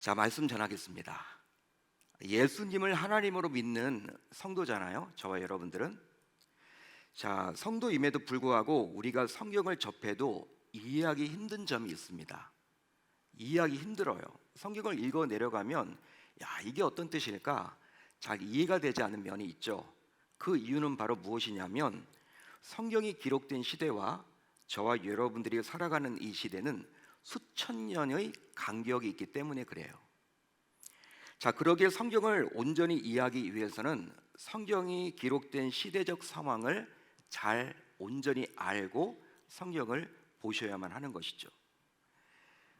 자, 말씀 전하겠습니다. 예수님을 하나님으로 믿는 성도잖아요, 저와 여러분들은. 자, 성도임에도 불구하고 우리가 성경을 접해도 이해하기 힘든 점이 있습니다. 이해하기 힘들어요. 성경을 읽어 내려가면 이게 어떤 뜻일까? 잘 이해가 되지 않는 면이 있죠. 그 이유는 바로 무엇이냐면 성경이 기록된 시대와 저와 여러분들이 살아가는 이 시대는 수천 년의 간격이 있기 때문에 그래요. 자, 그러기에 성경을 온전히 이해하기 위해서는 성경이 기록된 시대적 상황을 잘 온전히 알고 성경을 보셔야만 하는 것이죠.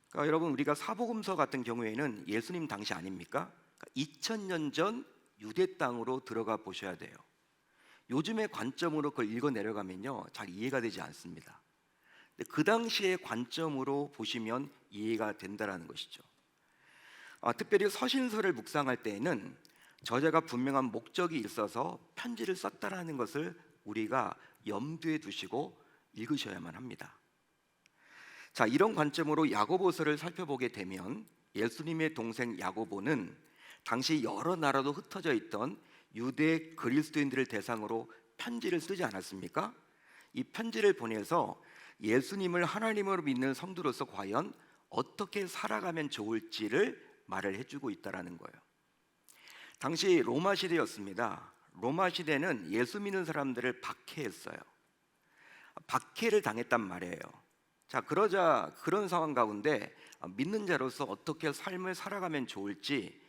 그러니까 여러분, 우리가 사복음서 같은 경우에는 예수님 당시 아닙니까? 2000년 전 유대 땅으로 들어가 보셔야 돼요. 요즘의 관점으로 그걸 읽어 내려가면요, 잘 이해가 되지 않습니다. 근데 그 당시의 관점으로 보시면 이해가 된다라는 것이죠. 특별히 서신서를 묵상할 때에는 저자가 분명한 목적이 있어서 편지를 썼다라는 것을 우리가 염두에 두시고 읽으셔야만 합니다. 자, 이런 관점으로 야고보서를 살펴보게 되면 예수님의 동생 야고보는 당시 여러 나라로 흩어져 있던 유대 그리스도인들을 대상으로 편지를 쓰지 않았습니까? 이 편지를 보내서 예수님을 하나님으로 믿는 성도로서 과연 어떻게 살아가면 좋을지를 말을 해주고 있다라는 거예요. 당시 로마 시대였습니다. 로마 시대는 예수 믿는 사람들을 박해했어요. 박해를 당했단 말이에요. 자, 그러자 그런 상황 가운데 믿는 자로서 어떻게 삶을 살아가면 좋을지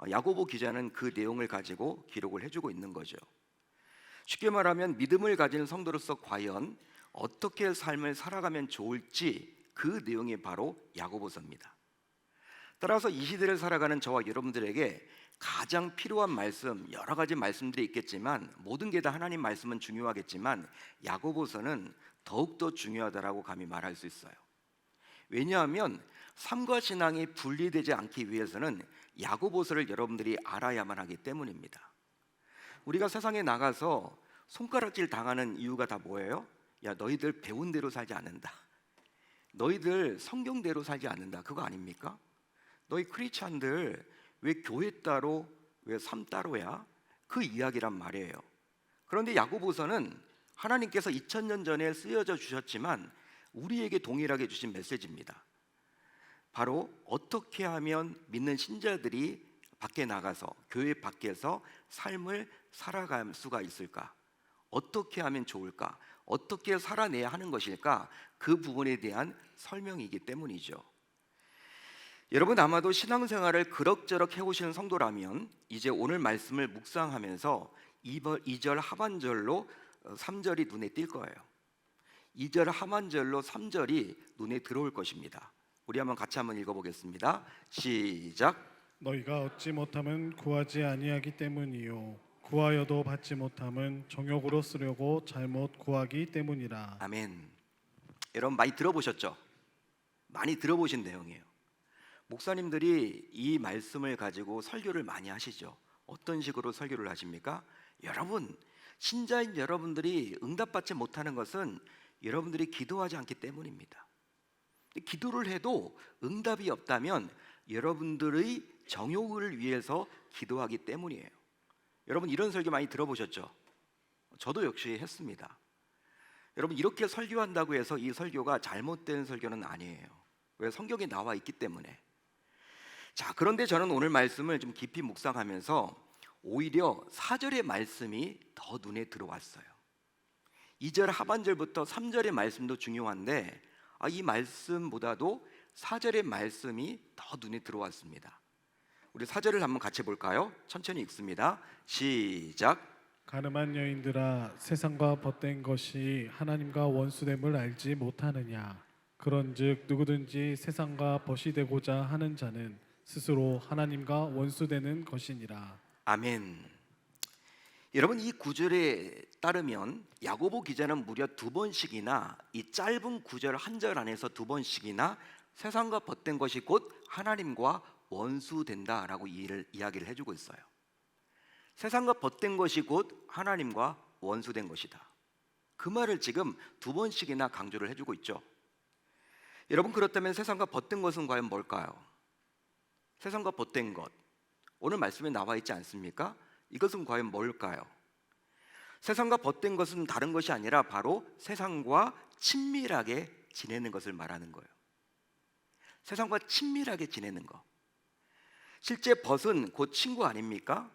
야고보 기자는 그 내용을 가지고 기록을 해주고 있는 거죠. 쉽게 말하면 믿음을 가진 성도로서 과연 어떻게 삶을 살아가면 좋을지 그 내용이 바로 야고보서입니다. 따라서 이 시대를 살아가는 저와 여러분들에게 가장 필요한 말씀, 여러 가지 말씀들이 있겠지만 모든 게 다 하나님 말씀은 중요하겠지만 야고보서는 더욱더 중요하다라고 감히 말할 수 있어요. 왜냐하면 삶과 신앙이 분리되지 않기 위해서는 야고보서를 여러분들이 알아야만 하기 때문입니다. 우리가 세상에 나가서 손가락질 당하는 이유가 다 뭐예요? 너희들 배운 대로 살지 않는다, 너희들 성경대로 살지 않는다, 그거 아닙니까? 너희 크리스찬들 왜 교회 따로, 왜 삶 따로야? 그 이야기란 말이에요. 그런데 야고보서는 하나님께서 2000년 전에 쓰여져 주셨지만 우리에게 동일하게 주신 메시지입니다. 바로 어떻게 하면 믿는 신자들이 밖에 나가서, 교회 밖에서 삶을 살아갈 수가 있을까? 어떻게 하면 좋을까? 어떻게 살아내야 하는 것일까? 그 부분에 대한 설명이기 때문이죠. 여러분, 아마도 신앙생활을 그럭저럭 해오시는 성도라면 이제 오늘 말씀을 묵상하면서 2절 하반절로 3절이 눈에 띌 거예요. 2절 하반절로 3절이 눈에 들어올 것입니다. 우리 같이 한번 읽어보겠습니다. 시작. 너희가 얻지 못함은 구하지 아니하기 때문이요 구하여도 받지 못함은 정욕으로 쓰려고 잘못 구하기 때문이라. 아멘. 여러분, 많이 들어보셨죠? 많이 들어보신 내용이에요. 목사님들이 이 말씀을 가지고 설교를 많이 하시죠. 어떤 식으로 설교를 하십니까? 여러분, 신자인 여러분들이 응답받지 못하는 것은 여러분들이 기도하지 않기 때문입니다. 기도를 해도 응답이 없다면 여러분들의 정욕을 위해서 기도하기 때문이에요. 여러분, 이런 설교 많이 들어보셨죠? 저도 역시 했습니다. 여러분, 이렇게 설교한다고 해서 이 설교가 잘못된 설교는 아니에요. 왜? 성경에 나와 있기 때문에. 자, 그런데 저는 오늘 말씀을 좀 깊이 묵상하면서 오히려 4절의 말씀이 더 눈에 들어왔어요. 2절 하반절부터 3절의 말씀도 중요한데 이 말씀보다도 4절의 말씀이 더 눈에 들어왔습니다. 우리 4절을 한번 같이 볼까요? 천천히 읽습니다. 시작. 가늠한 여인들아, 세상과 벗된 것이 하나님과 원수됨을 알지 못하느냐? 그런즉 누구든지 세상과 벗이 되고자 하는 자는 스스로 하나님과 원수되는 것이니라. 아멘. 여러분, 이 구절에 따르면 야고보 기자는 무려 2번씩이나 이 짧은 구절 한 절 안에서 2번씩이나 세상과 벗된 것이 곧 하나님과 원수된다라고 이야기를 해주고 있어요. 세상과 벗된 것이 곧 하나님과 원수된 것이다. 그 말을 지금 2번씩이나 강조를 해주고 있죠. 여러분, 그렇다면 세상과 벗된 것은 과연 뭘까요? 세상과 벗된 것. 오늘 말씀에 나와 있지 않습니까? 이것은 과연 뭘까요? 세상과 벗된 것은 다른 것이 아니라 바로 세상과 친밀하게 지내는 것을 말하는 거예요. 세상과 친밀하게 지내는 것. 실제 벗은 곧 친구 아닙니까?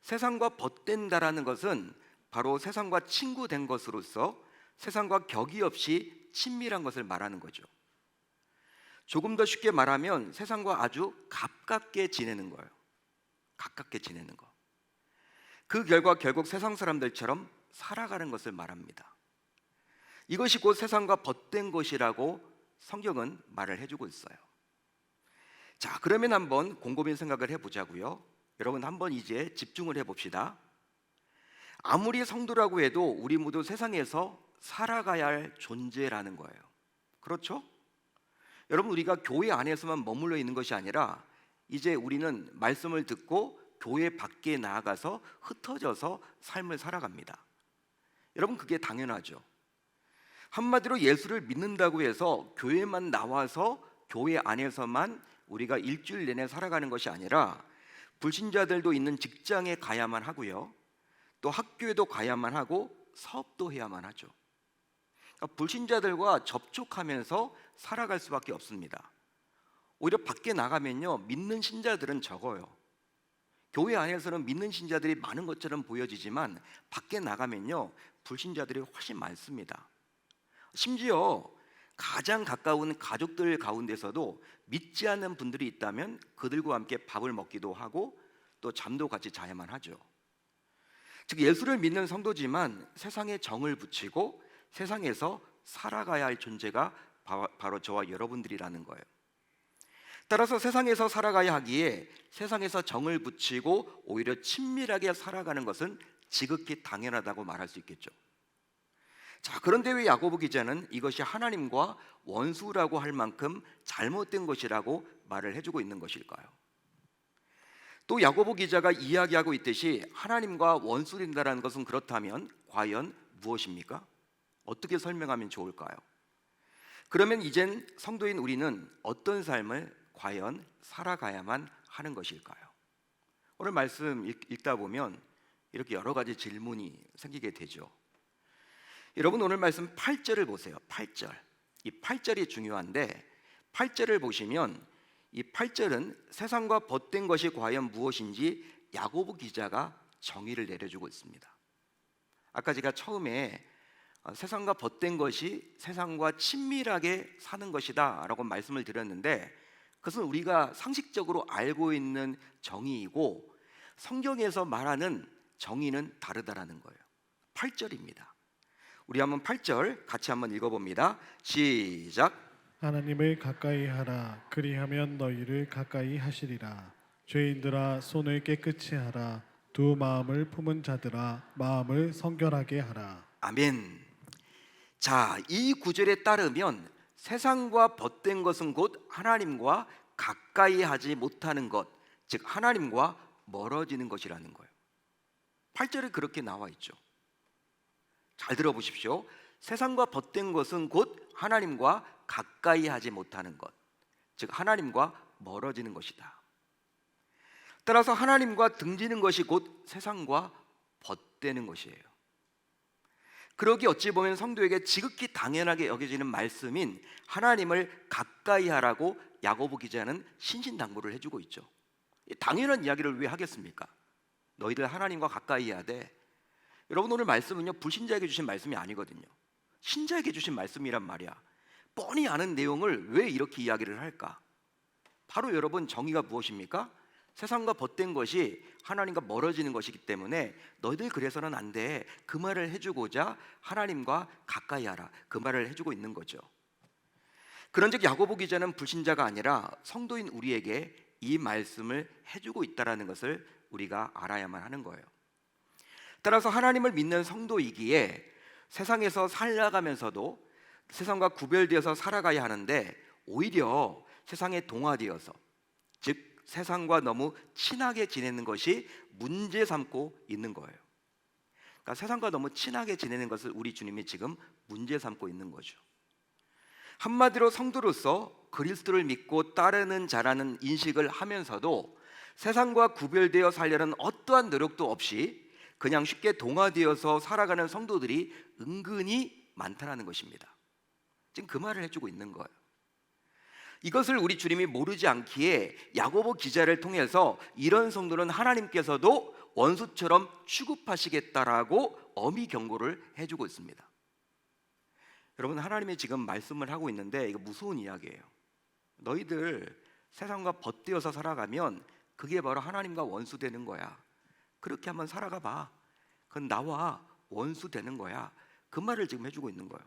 세상과 벗된다라는 것은 바로 세상과 친구된 것으로서 세상과 격이 없이 친밀한 것을 말하는 거죠. 조금 더 쉽게 말하면 세상과 아주 가깝게 지내는 거예요. 가깝게 지내는 거. 그 결과 결국 세상 사람들처럼 살아가는 것을 말합니다. 이것이 곧 세상과 벗된 것이라고 성경은 말을 해주고 있어요. 자, 그러면 한번 곰곰이 생각을 해보자고요. 여러분 한번 이제 집중을 해봅시다. 아무리 성도라고 해도 우리 모두 세상에서 살아가야 할 존재라는 거예요. 그렇죠? 여러분, 우리가 교회 안에서만 머물러 있는 것이 아니라 이제 우리는 말씀을 듣고 교회 밖에 나아가서 흩어져서 삶을 살아갑니다. 여러분, 그게 당연하죠. 한마디로 예수를 믿는다고 해서 교회만 나와서 교회 안에서만 우리가 일주일 내내 살아가는 것이 아니라 불신자들도 있는 직장에 가야만 하고요, 또 학교에도 가야만 하고 사업도 해야만 하죠. 그러니까 불신자들과 접촉하면서 살아갈 수밖에 없습니다. 오히려 밖에 나가면요, 믿는 신자들은 적어요. 교회 안에서는 믿는 신자들이 많은 것처럼 보여지지만 밖에 나가면요, 불신자들이 훨씬 많습니다. 심지어 가장 가까운 가족들 가운데서도 믿지 않는 분들이 있다면 그들과 함께 밥을 먹기도 하고 또 잠도 같이 자야만 하죠. 즉, 예수를 믿는 성도지만 세상에 정을 붙이고 세상에서 살아가야 할 존재가 바로 저와 여러분들이라는 거예요. 따라서 세상에서 살아가야 하기에 세상에서 정을 붙이고 오히려 친밀하게 살아가는 것은 지극히 당연하다고 말할 수 있겠죠. 자, 그런데 왜 야고보 기자는 이것이 하나님과 원수라고 할 만큼 잘못된 것이라고 말을 해주고 있는 것일까요? 또 야고보 기자가 이야기하고 있듯이 하나님과 원수된다는 것은 그렇다면 과연 무엇입니까? 어떻게 설명하면 좋을까요? 그러면 이젠 성도인 우리는 어떤 삶을 과연 살아가야만 하는 것일까요? 오늘 말씀 읽다 보면 이렇게 여러 가지 질문이 생기게 되죠. 여러분, 오늘 말씀 8절을 보세요. 8절. 이 8절이 중요한데 8절을 보시면 이 8절은 세상과 벗된 것이 과연 무엇인지 야고보 기자가 정의를 내려주고 있습니다. 아까 제가 처음에 세상과 벗된 것이 세상과 친밀하게 사는 것이다 라고 말씀을 드렸는데, 그것은 우리가 상식적으로 알고 있는 정의이고 성경에서 말하는 정의는 다르다라는 거예요. 8절입니다. 우리 한번 8절 같이 한번 읽어봅니다. 시작. 하나님을 가까이 하라. 그리하면 너희를 가까이 하시리라. 죄인들아, 손을 깨끗이 하라. 두 마음을 품은 자들아, 마음을 성결하게 하라. 아멘. 자, 이 구절에 따르면 세상과 벗된 것은 곧 하나님과 가까이 하지 못하는 것, 즉 하나님과 멀어지는 것이라는 거예요. 8절에 그렇게 나와 있죠. 잘 들어보십시오. 세상과 벗된 것은 곧 하나님과 가까이 하지 못하는 것, 즉 하나님과 멀어지는 것이다. 따라서 하나님과 등지는 것이 곧 세상과 벗되는 것이에요. 그러기 어찌 보면 성도에게 지극히 당연하게 여겨지는 말씀인 하나님을 가까이 하라고 야고보 기자는 신신당부를 해주고 있죠. 당연한 이야기를 왜 하겠습니까? 너희들 하나님과 가까이 해야 돼. 여러분, 오늘 말씀은요, 불신자에게 주신 말씀이 아니거든요. 신자에게 주신 말씀이란 말이야. 뻔히 아는 내용을 왜 이렇게 이야기를 할까? 바로 여러분, 정의가 무엇입니까? 세상과 벗된 것이 하나님과 멀어지는 것이기 때문에 너희들 그래서는 안 돼. 그 말을 해주고자 하나님과 가까이 하라, 그 말을 해주고 있는 거죠. 그런즉 야고보 기자는 불신자가 아니라 성도인 우리에게 이 말씀을 해주고 있다는 것을 우리가 알아야만 하는 거예요. 따라서 하나님을 믿는 성도이기에 세상에서 살아가면서도 세상과 구별되어서 살아가야 하는데, 오히려 세상에 동화되어서, 즉 세상과 너무 친하게 지내는 것이 문제 삼고 있는 거예요. 그러니까 세상과 너무 친하게 지내는 것을 우리 주님이 지금 문제 삼고 있는 거죠. 한마디로 성도로서 그리스도를 믿고 따르는 자라는 인식을 하면서도 세상과 구별되어 살려는 어떠한 노력도 없이 그냥 쉽게 동화되어서 살아가는 성도들이 은근히 많다는 것입니다. 지금 그 말을 해주고 있는 거예요. 이것을 우리 주님이 모르지 않기에 야고보 기자를 통해서 이런 성도는 하나님께서도 원수처럼 취급하시겠다라고 엄히 경고를 해주고 있습니다. 여러분, 하나님이 지금 말씀을 하고 있는데 이거 무서운 이야기예요. 너희들 세상과 벗되어서 살아가면 그게 바로 하나님과 원수 되는 거야. 그렇게 한번 살아가 봐. 그건 나와 원수 되는 거야. 그 말을 지금 해주고 있는 거예요.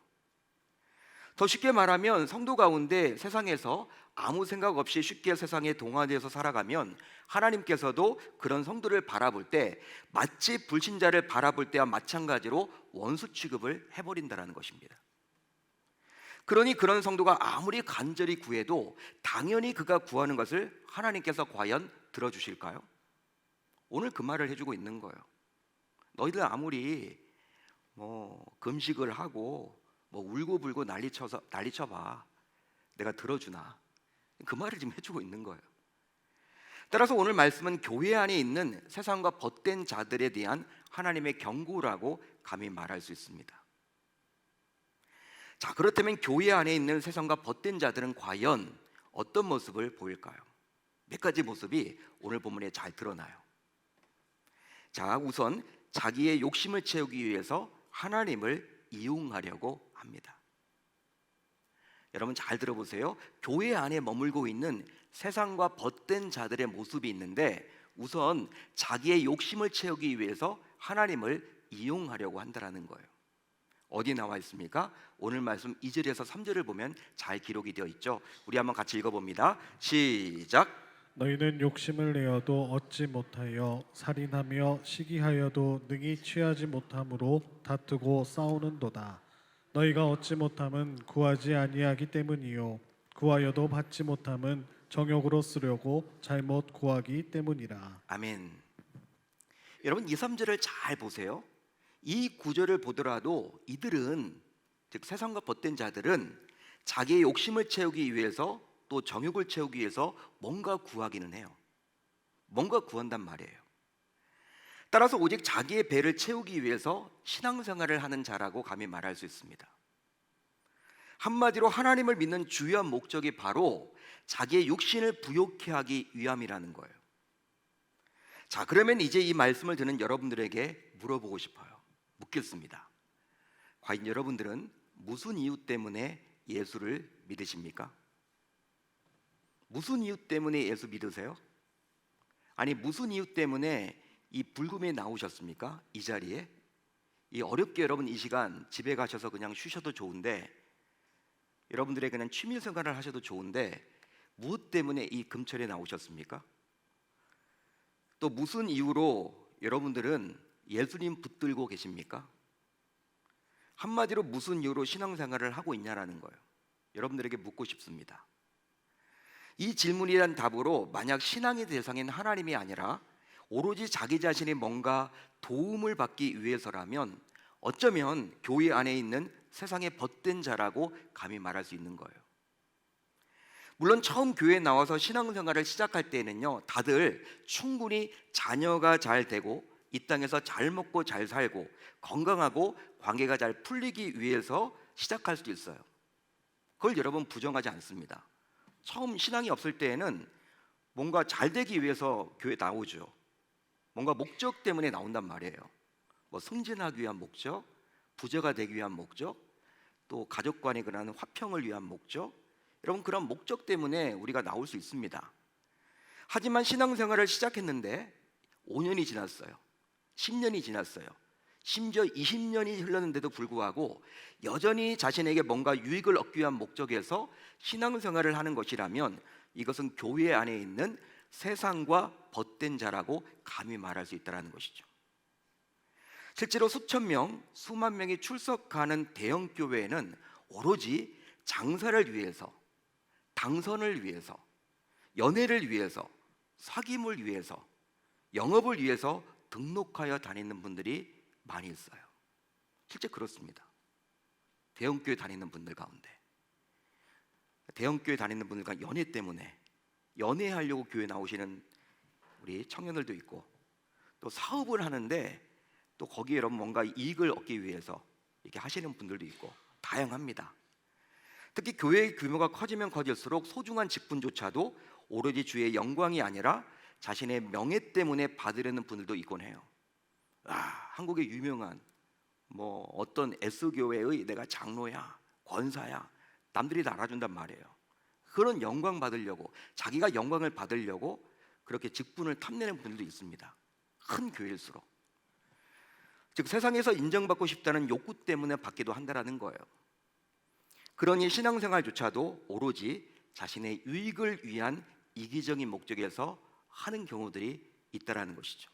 더 쉽게 말하면 성도 가운데 세상에서 아무 생각 없이 쉽게 세상에 동화되어서 살아가면 하나님께서도 그런 성도를 바라볼 때 마치 불신자를 바라볼 때와 마찬가지로 원수 취급을 해버린다는 것입니다. 그러니 그런 성도가 아무리 간절히 구해도 당연히 그가 구하는 것을 하나님께서 과연 들어주실까요? 오늘 그 말을 해주고 있는 거예요. 너희들 아무리 금식을 하고 울고불고 난리쳐봐. 내가 들어주나? 그 말을 지금 해주고 있는 거예요. 따라서 오늘 말씀은 교회 안에 있는 세상과 벗된 자들에 대한 하나님의 경고라고 감히 말할 수 있습니다. 자, 그렇다면 교회 안에 있는 세상과 벗된 자들은 과연 어떤 모습을 보일까요? 몇 가지 모습이 오늘 본문에 잘 드러나요. 자, 우선 자기의 욕심을 채우기 위해서 하나님을 이용하려고 합니다. 여러분 잘 들어보세요. 교회 안에 머물고 있는 세상과 벗된 자들의 모습이 있는데 우선 자기의 욕심을 채우기 위해서 하나님을 이용하려고 한다는 거예요. 어디 나와 있습니까? 오늘 말씀 2절에서 3절을 보면 잘 기록이 되어 있죠. 우리 한번 같이 읽어봅니다. 시작. 너희는 욕심을 내어도 얻지 못하여 살인하며 시기하여도 능히 취하지 못함으로 다투고 싸우는도다. 너희가 얻지 못함은 구하지 아니하기 때문이요 구하여도 받지 못함은 정욕으로 쓰려고 잘못 구하기 때문이라. 아멘. 여러분 2, 3절을 잘 보세요. 이 구절을 보더라도 이들은 즉 세상과 벗된 자들은 자기의 욕심을 채우기 위해서 또 정욕을 채우기 위해서 뭔가 구하기는 해요. 뭔가 구한단 말이에요. 따라서 오직 자기의 배를 채우기 위해서 신앙생활을 하는 자라고 감히 말할 수 있습니다. 한마디로 하나님을 믿는 주요한 목적이 바로 자기의 육신을 부욕해 하기 위함이라는 거예요. 자, 그러면 이제 이 말씀을 듣는 여러분들에게 물어보고 싶어요. 묻겠습니다. 과연 여러분들은 무슨 이유 때문에 예수를 믿으십니까? 무슨 이유 때문에 예수 믿으세요? 아니 무슨 이유 때문에 이 불금에 나오셨습니까? 이 자리에? 이 어렵게 여러분 이 시간 집에 가셔서 그냥 쉬셔도 좋은데 여러분들의 그냥 취미 생활을 하셔도 좋은데 무엇 때문에 이 금철에 나오셨습니까? 또 무슨 이유로 여러분들은 예수님 붙들고 계십니까? 한마디로 무슨 이유로 신앙생활을 하고 있냐라는 거예요. 여러분들에게 묻고 싶습니다. 이 질문이란 답으로 만약 신앙의 대상인 하나님이 아니라 오로지 자기 자신이 뭔가 도움을 받기 위해서라면 어쩌면 교회 안에 있는 세상에 벗된 자라고 감히 말할 수 있는 거예요. 물론 처음 교회에 나와서 신앙생활을 시작할 때는요 다들 충분히 자녀가 잘 되고 이 땅에서 잘 먹고 잘 살고 건강하고 관계가 잘 풀리기 위해서 시작할 수도 있어요. 그걸 여러분 부정하지 않습니다. 처음 신앙이 없을 때에는 뭔가 잘 되기 위해서 교회 나오죠. 뭔가 목적 때문에 나온단 말이에요. 뭐 승진하기 위한 목적, 부자가 되기 위한 목적, 또 가족 간의 그런 화평을 위한 목적, 여러분 그런 목적 때문에 우리가 나올 수 있습니다. 하지만 신앙생활을 시작했는데 5년이 지났어요. 10년이 지났어요. 심지어 20년이 흘렀는데도 불구하고 여전히 자신에게 뭔가 유익을 얻기 위한 목적에서 신앙생활을 하는 것이라면 이것은 교회 안에 있는 세상과 벗된 자라고 감히 말할 수 있다는 것이죠. 실제로 수천 명, 수만 명이 출석하는 대형 교회에는 오로지 장사를 위해서, 당선을 위해서, 연애를 위해서, 사귐을 위해서, 영업을 위해서 등록하여 다니는 분들이 많이 있어요. 실제 그렇습니다. 대형교회 다니는 분들 가운데 대형 교회 다니는 분들과 연애 때문에 연애하려고 교회 나오시는 우리 청년들도 있고, 또 사업을 하는데 또 거기에 여러분 뭔가 이익을 얻기 위해서 이렇게 하시는 분들도 있고 다양합니다. 특히 교회의 규모가 커지면 커질수록 소중한 직분조차도 오로지 주의 영광이 아니라 자신의 명예 때문에 받으려는 분들도 있곤 해요. 한국의 유명한 뭐 어떤 S교회의 내가 장로야, 권사야, 남들이 다 알아준단 말이에요. 그런 영광 받으려고, 자기가 영광을 받으려고 그렇게 직분을 탐내는 분들도 있습니다. 큰 교회일수록. 즉 세상에서 인정받고 싶다는 욕구 때문에 받기도 한다라는 거예요. 그러니 신앙생활조차도 오로지 자신의 유익을 위한 이기적인 목적에서 하는 경우들이 있다라는 것이죠.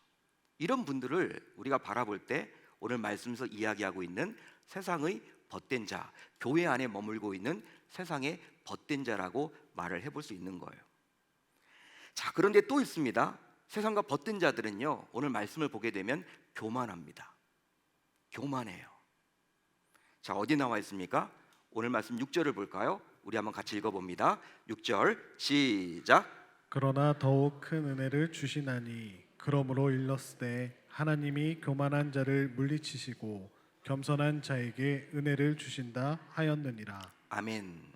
이런 분들을 우리가 바라볼 때 오늘 말씀에서 이야기하고 있는 세상의 벗된 자, 교회 안에 머물고 있는 세상의 벗된 자라고 말을 해볼 수 있는 거예요. 자, 그런데 또 있습니다. 세상과 벗된 자들은요, 오늘 말씀을 보게 되면 교만합니다. 교만해요. 자, 어디 나와 있습니까? 오늘 말씀 6절을 볼까요? 우리 한번 같이 읽어봅니다. 6절 시작. 그러나 더욱 큰 은혜를 주시나니 그러므로 일렀으되 하나님이 교만한 자를 물리치시고 겸손한 자에게 은혜를 주신다 하였느니라. 아멘.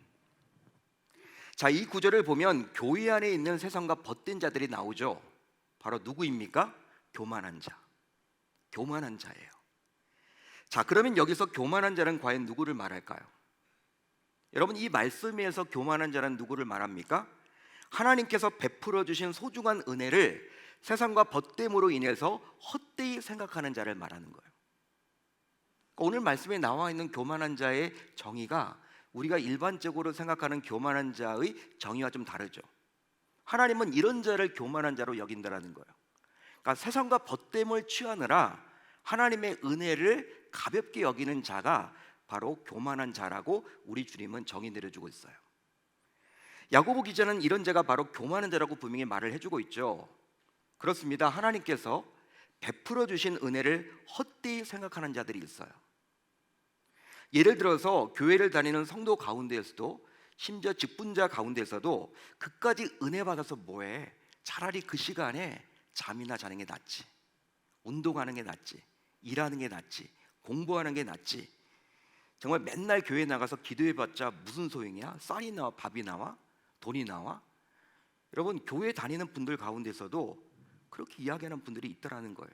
자, 이 구절을 보면 교회 안에 있는 세상과 벗된 자들이 나오죠. 바로 누구입니까? 교만한 자. 교만한 자예요. 자, 그러면 여기서 교만한 자는 과연 누구를 말할까요? 여러분, 이 말씀에서 교만한 자는 누구를 말합니까? 하나님께서 베풀어 주신 소중한 은혜를 세상과 벗됨으로 인해서 헛되이 생각하는 자를 말하는 거예요. 오늘 말씀에 나와 있는 교만한 자의 정의가 우리가 일반적으로 생각하는 교만한 자의 정의와 좀 다르죠. 하나님은 이런 자를 교만한 자로 여긴다라는 거예요. 그러니까 세상과 벗됨을 취하느라 하나님의 은혜를 가볍게 여기는 자가 바로 교만한 자라고 우리 주님은 정의 내려주고 있어요. 야고보 기자는 이런 자가 바로 교만한 자라고 분명히 말을 해주고 있죠. 그렇습니다. 하나님께서 베풀어 주신 은혜를 헛되이 생각하는 자들이 있어요. 예를 들어서 교회를 다니는 성도 가운데에서도, 심지어 직분자 가운데서도 그까지 은혜 받아서 뭐해? 차라리 그 시간에 잠이나 자는 게 낫지, 운동하는 게 낫지, 일하는 게 낫지, 공부하는 게 낫지. 정말 맨날 교회 나가서 기도해봤자 무슨 소용이야? 쌀이 나와, 밥이 나와, 돈이 나와? 여러분, 교회 다니는 분들 가운데서도 그렇게 이야기하는 분들이 있다라는 거예요.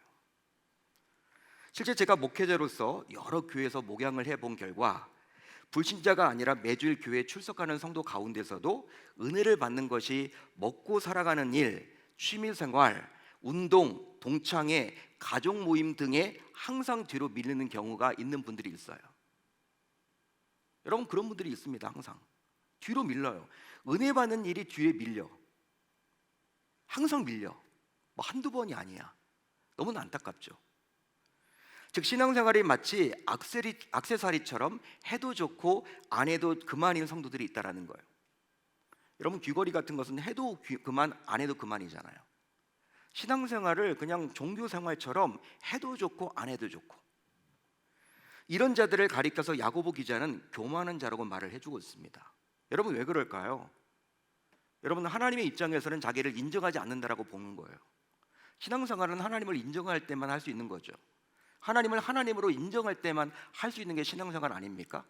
실제 제가 목회자로서 여러 교회에서 목양을 해본 결과 불신자가 아니라 매주일 교회에 출석하는 성도 가운데서도 은혜를 받는 것이 먹고 살아가는 일, 취미생활, 운동, 동창회, 가족 모임 등에 항상 뒤로 밀리는 경우가 있는 분들이 있어요. 여러분, 그런 분들이 있습니다. 항상 뒤로 밀려요. 은혜 받는 일이 뒤에 밀려. 항상 밀려. 뭐 한두 번이 아니야. 너무나 안타깝죠. 즉 신앙생활이 마치 액세서리처럼 해도 좋고 안 해도 그만인 성도들이 있다라는 거예요. 여러분, 귀걸이 같은 것은 해도 그만, 안 해도 그만이잖아요. 신앙생활을 그냥 종교생활처럼 해도 좋고 안 해도 좋고, 이런 자들을 가리켜서 야고보 기자는 교만한 자라고 말을 해주고 있습니다. 여러분, 왜 그럴까요? 여러분, 하나님의 입장에서는 자기를 인정하지 않는다라고 보는 거예요. 신앙생활은 하나님을 인정할 때만 할 수 있는 거죠. 하나님을 하나님으로 인정할 때만 할 수 있는 게 신앙생활 아닙니까?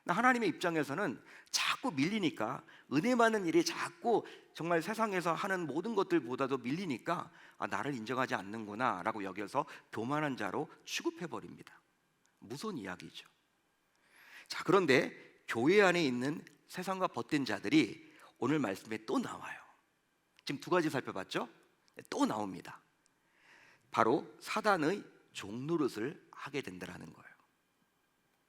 하나님의 입장에서는 자꾸 밀리니까, 은혜 받는 일이 자꾸 정말 세상에서 하는 모든 것들보다도 밀리니까 나를 인정하지 않는구나 라고 여겨서 교만한 자로 취급해버립니다. 무서운 이야기죠. 자, 그런데 교회 안에 있는 세상과 벗된 자들이 오늘 말씀에 또 나와요. 지금 두 가지 살펴봤죠? 또 나옵니다. 바로 사단의 종노릇을 하게 된다는 거예요.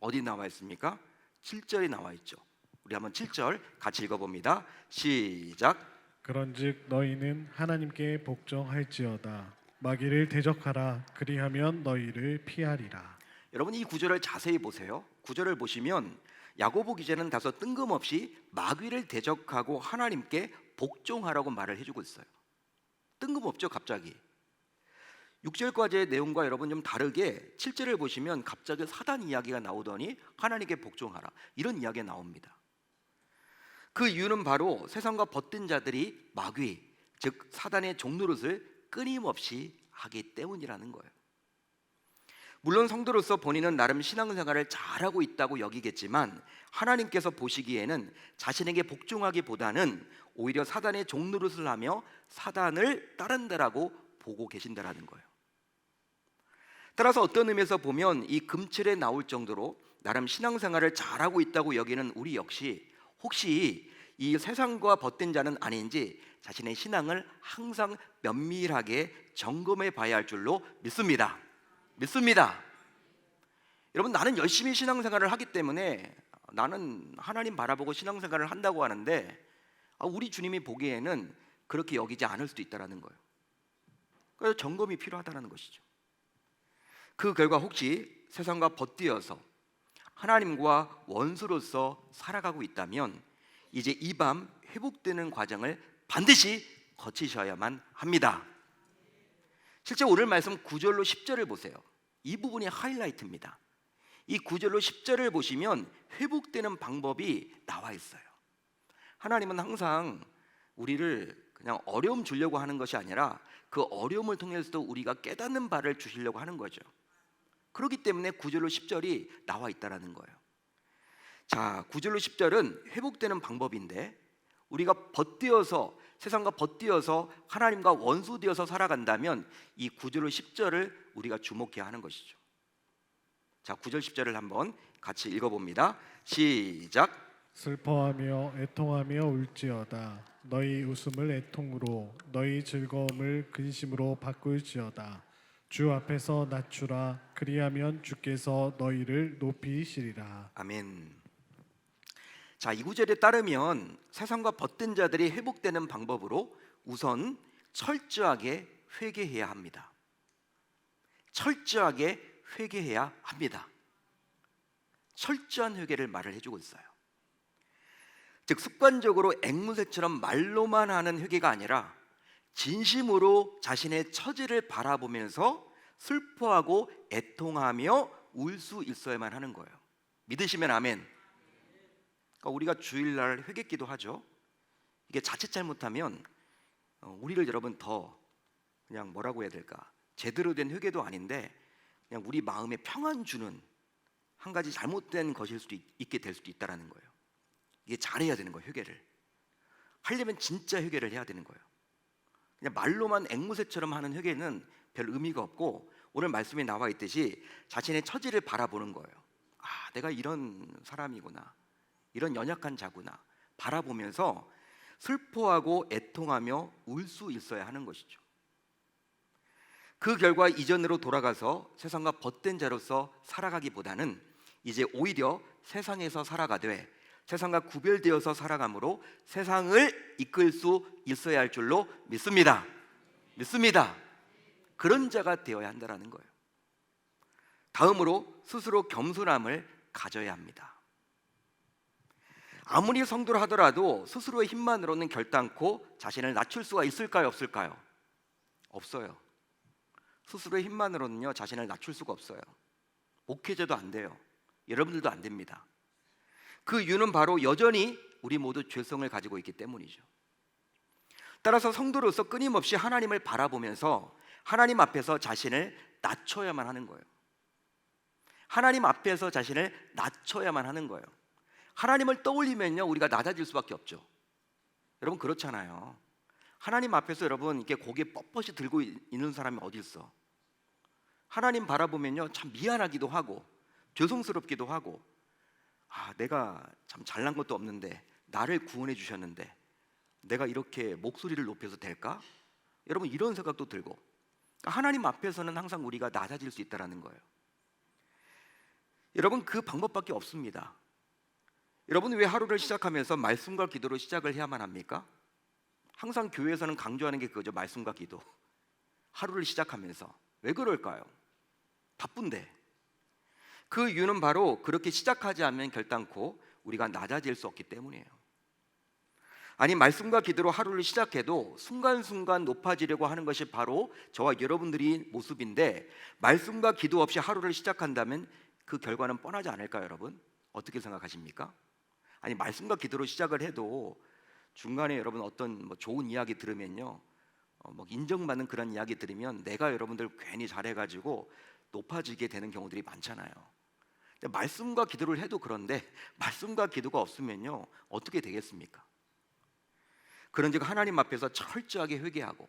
어디 나와 있습니까? 7절에 나와 있죠. 우리 한번 7절 같이 읽어봅니다. 시작. 그런즉 너희는 하나님께 복종할지어다. 마귀를 대적하라. 그리하면 너희를 피하리라. 여러분, 이 구절을 자세히 보세요. 구절을 보시면 야고보 기자는 다소 뜬금없이 마귀를 대적하고 하나님께 복종하라고 말을 해주고 있어요. 뜬금없죠, 갑자기. 6절까지의 내용과 여러분 좀 다르게 7절을 보시면 갑자기 사단 이야기가 나오더니 하나님께 복종하라, 이런 이야기가 나옵니다. 그 이유는 바로 세상과 벗된 자들이 마귀, 즉 사단의 종노릇을 끊임없이 하기 때문이라는 거예요. 물론 성도로서 본인은 나름 신앙생활을 잘하고 있다고 여기겠지만 하나님께서 보시기에는 자신에게 복종하기보다는 오히려 사단의 종노릇을 하며 사단을 따른다라고 보고 계신다라는 거예요. 따라서 어떤 의미에서 보면 이 금칠에 나올 정도로 나름 신앙생활을 잘하고 있다고 여기는 우리 역시 혹시 이 세상과 벗된 자는 아닌지 자신의 신앙을 항상 면밀하게 점검해 봐야 할 줄로 믿습니다. 여러분, 나는 열심히 신앙생활을 하기 때문에 나는 하나님 바라보고 신앙생활을 한다고 하는데 우리 주님이 보기에는 그렇게 여기지 않을 수도 있다는 거예요. 그래서 점검이 필요하다는 것이죠. 그 결과 혹시 세상과 벗뛰어서 하나님과 원수로서 살아가고 있다면 이제 이 밤 회복되는 과정을 반드시 거치셔야만 합니다. 실제 오늘 말씀 9절로 10절을 보세요. 이 부분이 하이라이트입니다. 이 9절로 10절을 보시면 회복되는 방법이 나와 있어요. 하나님은 항상 우리를 그냥 어려움 주려고 하는 것이 아니라 그 어려움을 통해서도 우리가 깨닫는 바를 주시려고 하는 거죠. 그렇기 때문에 9절로 10절이 나와 있다는 거예요. 자, 9절로 10절은 회복되는 방법인데 우리가 벗뛰어서 세상과 벗뛰어서 하나님과 원수되어서 살아간다면 이 9절로 10절을 우리가 주목해야 하는 것이죠. 자, 9절 10절을 한번 같이 읽어봅니다. 시작. 슬퍼하며 애통하며 울지어다. 너희 웃음을 애통으로 너희 즐거움을 근심으로 바꿀지어다. 주 앞에서 낮추라. 그리하면 주께서 너희를 높이시리라. 아멘. 자, 이 구절에 따르면 세상과 벗된 자들이 회복되는 방법으로 우선 철저하게 회개해야 합니다. 철저하게 회개해야 합니다. 철저한 회개를 말을 해주고 있어요. 즉 습관적으로 앵무새처럼 말로만 하는 회개가 아니라 진심으로 자신의 처지를 바라보면서 슬퍼하고 애통하며 울 수 있어야만 하는 거예요. 믿으시면 아멘. 그러니까 우리가 주일날 회개기도 하죠. 이게 자칫 잘못하면 우리를 여러분 더 그냥 뭐라고 해야 될까? 제대로 된 회개도 아닌데 그냥 우리 마음에 평안 주는 한 가지 잘못된 것일 수도 있게 될 수도 있다라는 거예요. 이게 잘해야 되는 거예요. 회개를 하려면 진짜 회개를 해야 되는 거예요. 그냥 말로만 앵무새처럼 하는 회개는 별 의미가 없고 오늘 말씀에 나와 있듯이 자신의 처지를 바라보는 거예요. 내가 이런 사람이구나, 이런 연약한 자구나 바라보면서 슬퍼하고 애통하며 울 수 있어야 하는 것이죠. 그 결과 이전으로 돌아가서 세상과 벗된 자로서 살아가기보다는 이제 오히려 세상에서 살아가되 세상과 구별되어서 살아감으로 세상을 이끌 수 있어야 할 줄로 믿습니다. 그런 자가 되어야 한다는 거예요. 다음으로 스스로 겸손함을 가져야 합니다. 아무리 성도를 하더라도 스스로의 힘만으로는 결단코 자신을 낮출 수가 있을까요? 없을까요? 없어요. 스스로의 힘만으로는요 자신을 낮출 수가 없어요. 목회자도 안 돼요. 여러분들도 안 됩니다. 그 이유는 바로 여전히 우리 모두 죄성을 가지고 있기 때문이죠. 따라서 성도로서 끊임없이 하나님을 바라보면서 하나님 앞에서 자신을 낮춰야만 하는 거예요. 하나님 앞에서 자신을 낮춰야만 하는 거예요. 하나님을 떠올리면요 우리가 낮아질 수밖에 없죠. 여러분 그렇잖아요. 하나님 앞에서 여러분 이렇게 고개 뻣뻣이 들고 있는 사람이 어디 있어? 하나님 바라보면요 참 미안하기도 하고 죄송스럽기도 하고 내가 참 잘난 것도 없는데 나를 구원해 주셨는데 내가 이렇게 목소리를 높여서 될까? 여러분 이런 생각도 들고 하나님 앞에서는 항상 우리가 낮아질 수 있다는 거예요. 여러분 그 방법밖에 없습니다. 여러분 왜 하루를 시작하면서 말씀과 기도로 시작을 해야만 합니까? 항상 교회에서는 강조하는 게 그거죠. 말씀과 기도. 하루를 시작하면서 왜 그럴까요? 바쁜데. 그 이유는 바로 그렇게 시작하지 않으면 결단코 우리가 낮아질 수 없기 때문이에요. 아니 말씀과 기도로 하루를 시작해도 순간순간 높아지려고 하는 것이 바로 저와 여러분들이 모습인데 말씀과 기도 없이 하루를 시작한다면 그 결과는 뻔하지 않을까요, 여러분? 어떻게 생각하십니까? 아니 말씀과 기도로 시작을 해도 중간에 여러분 어떤 뭐 좋은 이야기 들으면요, 뭐 인정받는 그런 이야기 들으면 내가 여러분들 괜히 잘해가지고 높아지게 되는 경우들이 많잖아요. 근데 말씀과 기도를 해도 그런데 말씀과 기도가 없으면요 어떻게 되겠습니까? 그런즉 하나님 앞에서 철저하게 회개하고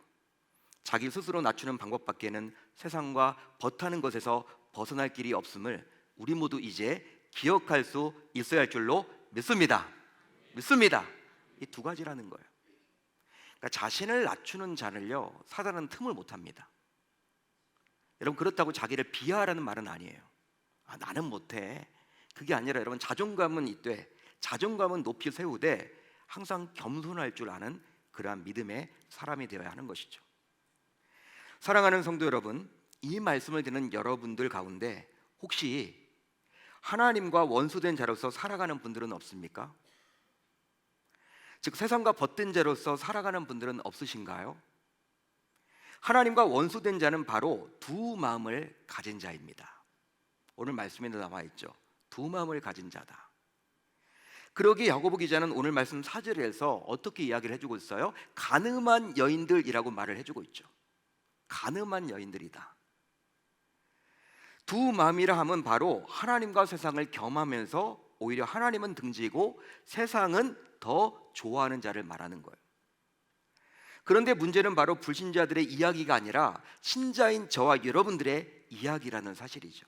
자기 스스로 낮추는 방법밖에는 세상과 벗하는 것에서 벗어날 길이 없음을 우리 모두 이제 기억할 수 있어야 할 줄로 믿습니다. 믿습니다. 이 두 가지라는 거예요. 그러니까 자신을 낮추는 자를요 사단은 틈을 못 합니다. 여러분 그렇다고 자기를 비하하라는 말은 아니에요. 나는 못해. 그게 아니라 여러분 자존감은 있되 자존감은 높이 세우되 항상 겸손할 줄 아는 그러한 믿음의 사람이 되어야 하는 것이죠. 사랑하는 성도 여러분, 이 말씀을 듣는 여러분들 가운데 혹시 하나님과 원수된 자로서 살아가는 분들은 없습니까? 즉 세상과 벗된 자로서 살아가는 분들은 없으신가요? 하나님과 원수된 자는 바로 두 마음을 가진 자입니다. 오늘 말씀에도 나와 있죠. 두 마음을 가진 자다. 그러기에 야고보 기자는 오늘 말씀 4절에서 어떻게 이야기를 해주고 있어요? 간음한 여인들이라고 말을 해주고 있죠. 간음한 여인들이다. 두 마음이라 함은 바로 하나님과 세상을 겸하면서 오히려 하나님은 등지고 세상은 더 좋아하는 자를 말하는 거예요. 그런데 문제는 바로 불신자들의 이야기가 아니라 신자인 저와 여러분들의 이야기라는 사실이죠.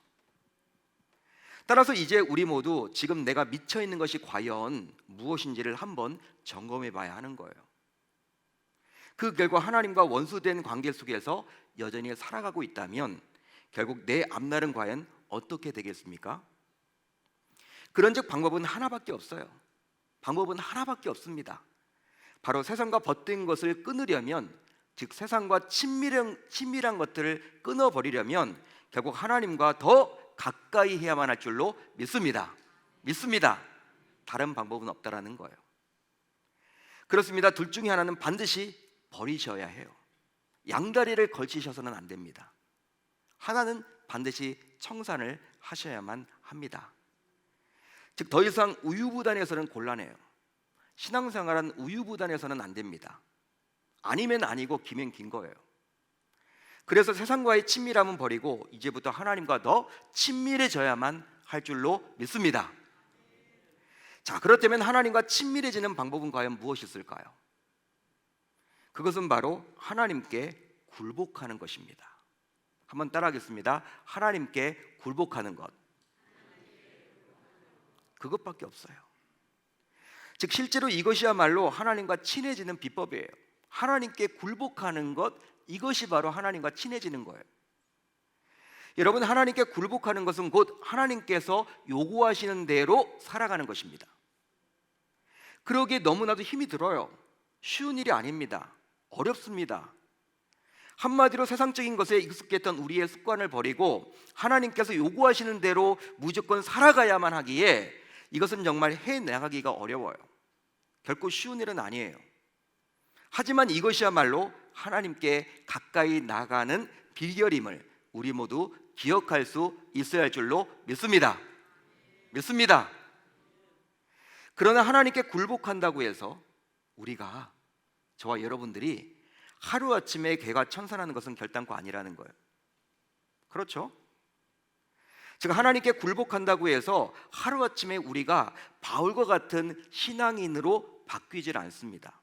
따라서 이제 우리 모두 지금 내가 미쳐 있는 것이 과연 무엇인지를 한번 점검해 봐야 하는 거예요. 그 결과 하나님과 원수된 관계 속에서 여전히 살아가고 있다면 결국 내 앞날은 과연 어떻게 되겠습니까? 그런즉 방법은 하나밖에 없어요. 방법은 하나밖에 없습니다. 바로 세상과 벗된 것을 끊으려면, 즉 세상과 친밀한 것들을 끊어버리려면 결국 하나님과 더 가까이 해야만 할 줄로 믿습니다. 믿습니다. 다른 방법은 없다라는 거예요. 그렇습니다. 둘 중에 하나는 반드시 버리셔야 해요. 양다리를 걸치셔서는 안 됩니다. 하나는 반드시 청산을 하셔야만 합니다. 즉 더 이상 우유부단해서는 곤란해요. 신앙생활은 우유부단해서는 안 됩니다. 아니면 아니고 기면 긴 거예요. 그래서 세상과의 친밀함은 버리고 이제부터 하나님과 더 친밀해져야만 할 줄로 믿습니다. 자, 그렇다면 하나님과 친밀해지는 방법은 과연 무엇이 있을까요? 그것은 바로 하나님께 굴복하는 것입니다. 한번 따라하겠습니다. 하나님께 굴복하는 것. 그것밖에 없어요. 즉 실제로 이것이야말로 하나님과 친해지는 비법이에요. 하나님께 굴복하는 것, 이것이 바로 하나님과 친해지는 거예요. 여러분, 하나님께 굴복하는 것은 곧 하나님께서 요구하시는 대로 살아가는 것입니다. 그러기에 너무나도 힘이 들어요. 쉬운 일이 아닙니다. 어렵습니다. 한마디로 세상적인 것에 익숙했던 우리의 습관을 버리고 하나님께서 요구하시는 대로 무조건 살아가야만 하기에 이것은 정말 해나가기가 어려워요. 결코 쉬운 일은 아니에요. 하지만 이것이야말로 하나님께 가까이 나가는 비결임을 우리 모두 기억할 수 있어야 할 줄로 믿습니다. 믿습니다. 그러나 하나님께 굴복한다고 해서 우리가, 저와 여러분들이 하루아침에 개가 천선하는 것은 결단코 아니라는 거예요. 그렇죠? 즉 하나님께 굴복한다고 해서 하루아침에 우리가 바울과 같은 신앙인으로 바뀌질 않습니다.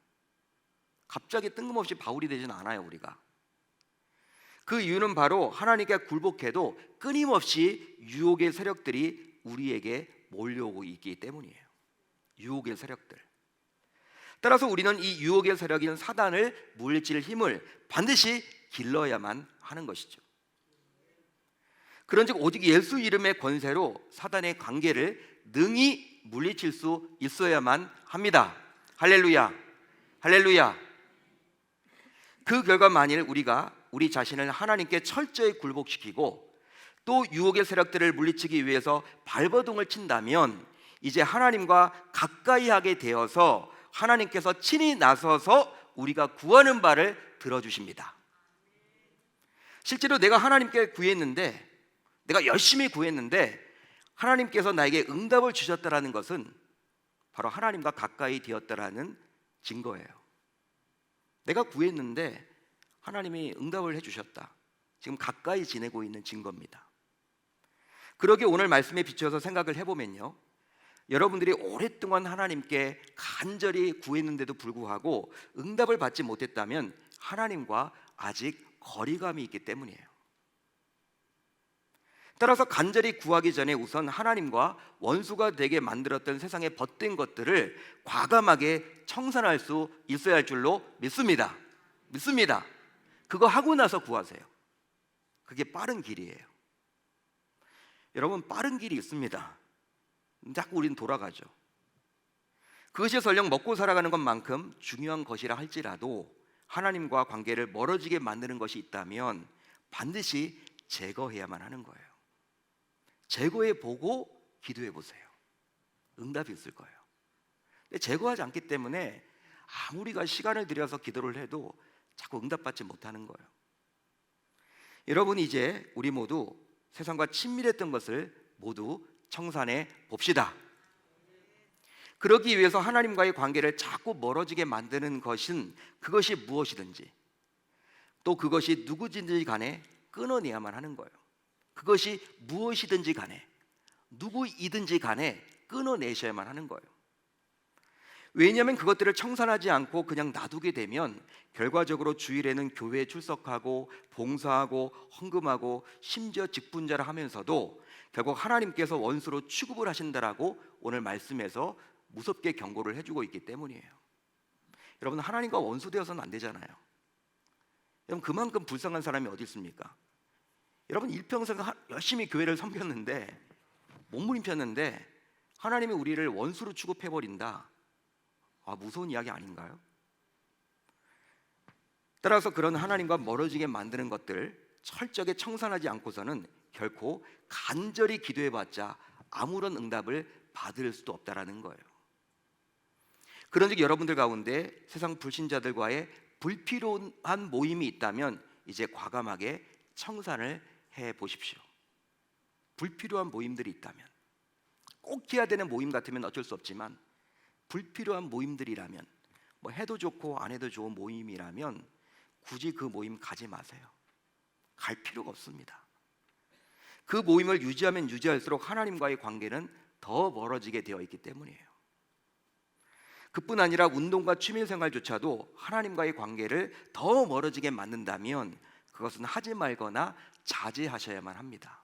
갑자기 뜬금없이 바울이 되진 않아요. 우리가 그 이유는 바로 하나님께 굴복해도 끊임없이 유혹의 세력들이 우리에게 몰려오고 있기 때문이에요. 유혹의 세력들. 따라서 우리는 이 유혹의 세력인 사단을 물리칠 힘을 반드시 길러야만 하는 것이죠. 그런즉 오직 예수 이름의 권세로 사단의 관계를 능히 물리칠 수 있어야만 합니다. 할렐루야, 할렐루야. 그 결과 만일 우리가 우리 자신을 하나님께 철저히 굴복시키고 또 유혹의 세력들을 물리치기 위해서 발버둥을 친다면 이제 하나님과 가까이 하게 되어서 하나님께서 친히 나서서 우리가 구하는 바를 들어주십니다. 실제로 내가 하나님께 구했는데, 내가 열심히 구했는데 하나님께서 나에게 응답을 주셨다라는 것은 바로 하나님과 가까이 되었다라는 증거예요. 내가 구했는데 하나님이 응답을 해주셨다. 지금 가까이 지내고 있는 증거입니다. 그러게 오늘 말씀에 비춰서 생각을 해보면요, 여러분들이 오랫동안 하나님께 간절히 구했는데도 불구하고 응답을 받지 못했다면 하나님과 아직 거리감이 있기 때문이에요. 따라서 간절히 구하기 전에 우선 하나님과 원수가 되게 만들었던 세상의 벗된 것들을 과감하게 청산할 수 있어야 할 줄로 믿습니다. 그거 하고 나서 구하세요. 그게 빠른 길이에요. 여러분, 빠른 길이 있습니다. 자꾸 우리는 돌아가죠. 그것이 설령 먹고 살아가는 것만큼 중요한 것이라 할지라도 하나님과 관계를 멀어지게 만드는 것이 있다면 반드시 제거해야만 하는 거예요. 제거해 보고 기도해 보세요. 응답이 있을 거예요. 근데 제거하지 않기 때문에 아무리가 시간을 들여서 기도를 해도 자꾸 응답받지 못하는 거예요. 여러분, 이제 우리 모두 세상과 친밀했던 것을 모두 청산해 봅시다. 그러기 위해서 하나님과의 관계를 자꾸 멀어지게 만드는 것은 그것이 무엇이든지, 또 그것이 누구든지 간에 끊어내야만 하는 거예요. 그것이 무엇이든지 간에, 누구이든지 간에 끊어내셔야만 하는 거예요. 왜냐하면 그것들을 청산하지 않고 그냥 놔두게 되면 결과적으로 주일에는 교회에 출석하고 봉사하고 헌금하고 심지어 직분자를 하면서도 결국 하나님께서 원수로 취급을 하신다라고 오늘 말씀에서 무섭게 경고를 해주고 있기 때문이에요. 여러분, 하나님과 원수 되어서는 안 되잖아요. 여러분, 그만큼 불쌍한 사람이 어디 있습니까? 여러분, 일평생 열심히 교회를 섬겼는데, 몸부림폈는데 하나님이 우리를 원수로 취급해버린다. 무서운 이야기 아닌가요? 따라서 그런 하나님과 멀어지게 만드는 것들 철저하게 청산하지 않고서는 결코 간절히 기도해봤자 아무런 응답을 받을 수도 없다라는 거예요. 그런즉 여러분들 가운데 세상 불신자들과의 불필요한 모임이 있다면 이제 과감하게 청산을 해 보십시오. 불필요한 모임들이 있다면, 꼭 해야 되는 모임 같으면 어쩔 수 없지만 불필요한 모임들이라면, 해도 좋고 안 해도 좋은 모임이라면 굳이 그 모임 가지 마세요. 갈 필요가 없습니다. 그 모임을 유지하면 유지할수록 하나님과의 관계는 더 멀어지게 되어 있기 때문이에요. 그뿐 아니라 운동과 취미생활조차도 하나님과의 관계를 더 멀어지게 만든다면 그것은 하지 말거나 자제하셔야만 합니다.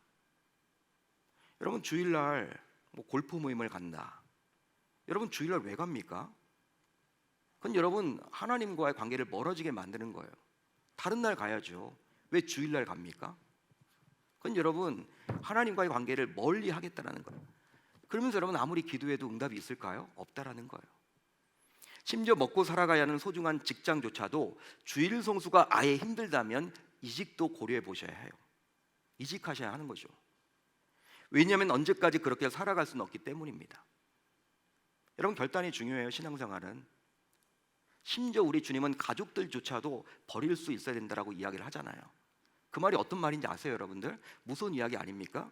여러분, 주일날 골프 모임을 간다. 여러분, 주일날 왜 갑니까? 그건 여러분 하나님과의 관계를 멀어지게 만드는 거예요. 다른 날 가야죠. 왜 주일날 갑니까? 그건 여러분 하나님과의 관계를 멀리 하겠다라는 거예요. 그러면서 여러분 아무리 기도해도 응답이 있을까요? 없다라는 거예요. 심지어 먹고 살아가야 하는 소중한 직장조차도 주일 성수가 아예 힘들다면 이직도 고려해 보셔야 해요. 이직하셔야 하는 거죠. 왜냐하면 언제까지 그렇게 살아갈 수는 없기 때문입니다. 여러분, 결단이 중요해요. 신앙생활은. 심지어 우리 주님은 가족들조차도 버릴 수 있어야 된다라고 이야기를 하잖아요. 그 말이 어떤 말인지 아세요, 여러분들? 무서운 이야기 아닙니까?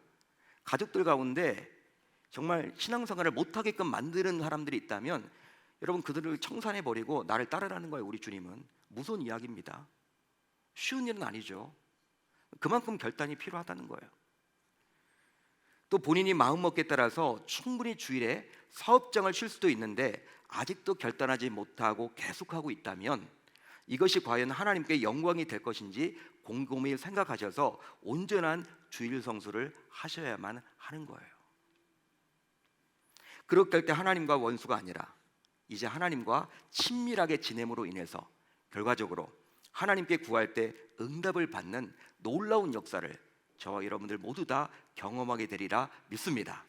가족들 가운데 정말 신앙생활을 못하게끔 만드는 사람들이 있다면 여러분 그들을 청산해버리고 나를 따르라는 거예요. 우리 주님은. 무서운 이야기입니다. 쉬운 일은 아니죠. 그만큼 결단이 필요하다는 거예요. 또 본인이 마음먹기에 따라서 충분히 주일에 사업장을 쉴 수도 있는데 아직도 결단하지 못하고 계속하고 있다면 이것이 과연 하나님께 영광이 될 것인지 곰곰이 생각하셔서 온전한 주일 성수를 하셔야만 하는 거예요. 그렇게 할 때 하나님과 원수가 아니라 이제 하나님과 친밀하게 지냄으로 인해서 결과적으로 하나님께 구할 때 응답을 받는 놀라운 역사를 저와 여러분들 모두 다 경험하게 되리라 믿습니다.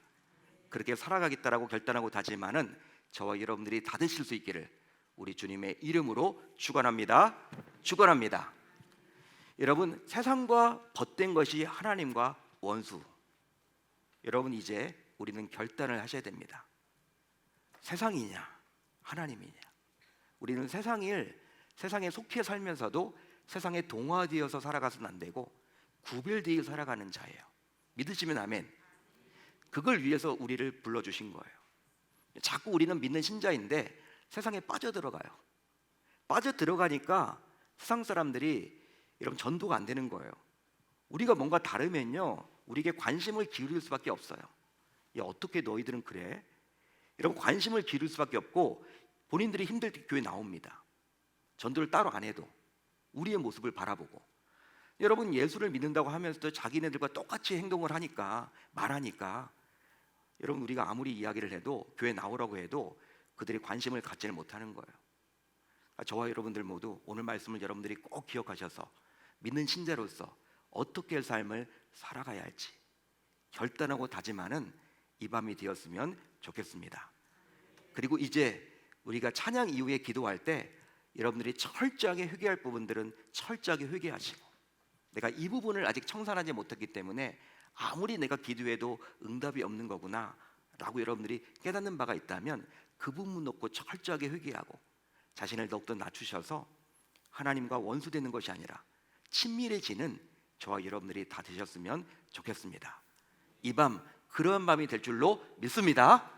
그렇게 살아가겠다라고 결단하고 다짐하는 저와 여러분들이 다 되실 수 있기를 우리 주님의 이름으로 축원합니다. 축원합니다. 여러분, 세상과 벗된 것이 하나님과 원수. 여러분, 이제 우리는 결단을 하셔야 됩니다. 세상이냐 하나님이냐. 우리는 세상에 속해 살면서도 세상에 동화되어서 살아가서는 안 되고 구별되어 살아가는 자예요. 믿으시면 아멘. 그걸 위해서 우리를 불러주신 거예요. 자꾸 우리는 믿는 신자인데 세상에 빠져들어가요. 빠져들어가니까 세상 사람들이 여러분 전도가 안 되는 거예요. 우리가 뭔가 다르면요 우리에게 관심을 기울일 수밖에 없어요. 야, 어떻게 너희들은 그래? 이런 관심을 기울일 수밖에 없고 본인들이 힘들 때 교회 나옵니다. 전도를 따로 안 해도 우리의 모습을 바라보고. 여러분 예수를 믿는다고 하면서도 자기네들과 똑같이 행동을 하니까 말하니까 여러분 우리가 아무리 이야기를 해도 교회 나오라고 해도 그들이 관심을 갖지를 못하는 거예요. 저와 여러분들 모두 오늘 말씀을 여러분들이 꼭 기억하셔서 믿는 신자로서 어떻게 할 삶을 살아가야 할지 결단하고 다짐하는 이 밤이 되었으면 좋겠습니다. 그리고 이제 우리가 찬양 이후에 기도할 때 여러분들이 철저하게 회개할 부분들은 철저하게 회개하시고, 내가 이 부분을 아직 청산하지 못했기 때문에 아무리 내가 기도해도 응답이 없는 거구나 라고 여러분들이 깨닫는 바가 있다면 그 부분 놓고 철저하게 회개하고 자신을 더욱더 낮추셔서 하나님과 원수되는 것이 아니라 친밀해지는 저와 여러분들이 다 되셨으면 좋겠습니다. 이 밤 그러한 밤이 될 줄로 믿습니다.